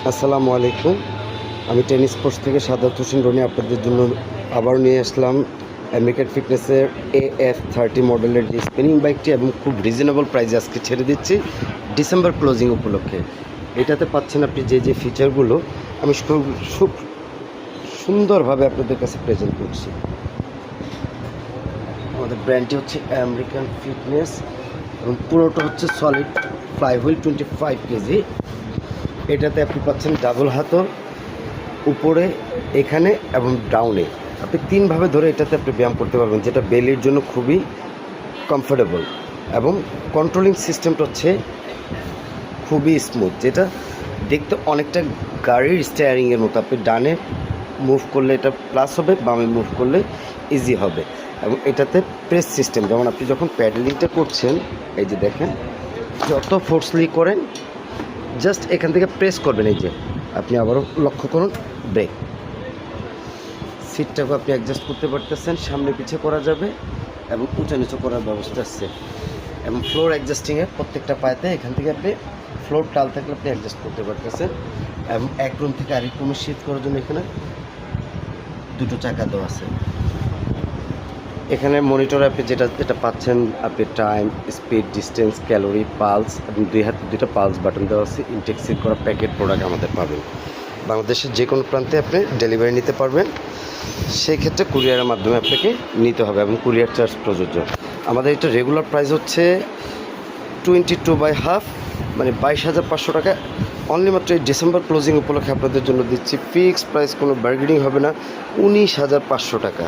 আসসালামু আলাইকুম। আমি টেনিস স্পোর্টস থেকে সাদাত হোসেন রনি আপনাদের জন্য আবার নিয়ে আসলাম আমেরিকান ফিটনেসের AF30 মডেলের যে স্পিনিং বাইকটি, এবং খুব রিজনেবল প্রাইসে আজকে ছেড়ে দিচ্ছি ডিসেম্বর ক্লোজিং উপলক্ষে। এটাতে পাচ্ছেন আপনি যে ফিচারগুলো আমি খুব সুন্দরভাবে আপনাদের কাছে প্রেজেন্ট করছি। আমাদের ব্র্যান্ডটি হচ্ছে আমেরিকান ফিটনেস এবং পুরোটা হচ্ছে সলিড ফ্লাইহুইল 25 কেজি। এটাতে আপনি পাচ্ছেন ডাবল হাতল উপরে, এখানে এবং ডাউনে। আপনি তিনভাবে ধরে এটাতে আপনি ব্যায়াম করতে পারবেন, যেটা বেলির জন্য খুবই কমফোর্টেবল। এবং কন্ট্রোলিং সিস্টেমটা হচ্ছে খুবই স্মুথ, যেটা দেখতে অনেকটা গাড়ির স্টিয়ারিংয়ের মতো। আপনি ডানে মুভ করলে এটা প্লাস হবে, বামে মুভ করলে ইজি হবে। এবং এটাতে প্রেস সিস্টেম, যেমন আপনি যখন প্যাডেলিংটা করছেন, এই যে দেখেন, যত ফোর্সলি করেন জাস্ট এখান থেকে প্রেস করবেন। এই যে আপনি আবারও লক্ষ্য করুন, ব্রেক। সিটটাকে আপনি অ্যাডজাস্ট করতে পারতেছেন, সামনে পিছিয়ে করা যাবে এবং উঁচা নিচু করার ব্যবস্থা আছে। এবং ফ্লোর অ্যাডজাস্টিংয়ে প্রত্যেকটা পায়েতে এখান থেকে আপনি ফ্লোর টাল থাকলে আপনি অ্যাডজাস্ট করতে পারতেছেন। এবং এক রুম থেকে আরেক রুমে শিফট করার জন্য এখানে দুটো চাকা দেওয়া আছে। এখানে মনিটরে আপনি যেটা পাচ্ছেন, আপনি time, speed, distance, calorie, pulse এবং দুই হাতে দুইটা পালস বাটন দেওয়া আছে। ইনটেক সিল করা প্যাকেট প্রোডাক্ট আমাদের পাবেন। বাংলাদেশের যে কোনো প্রান্তে আপনি ডেলিভারি নিতে পারবেন, সেই ক্ষেত্রে কুরিয়ারের মাধ্যমে আপনাকে নিতে হবে এবং কুরিয়ার চার্জ প্রযোজ্য। আমাদের এটা রেগুলার প্রাইস হচ্ছে 22/2, মানে 22,500 টাকা। অনলি মাত্র এই ডিসেম্বর ক্লোজিং উপলক্ষে আপনাদের জন্য দিচ্ছি ফিক্সড প্রাইস, কোনো বার্গেনিং হবে না, 19,500 টাকা।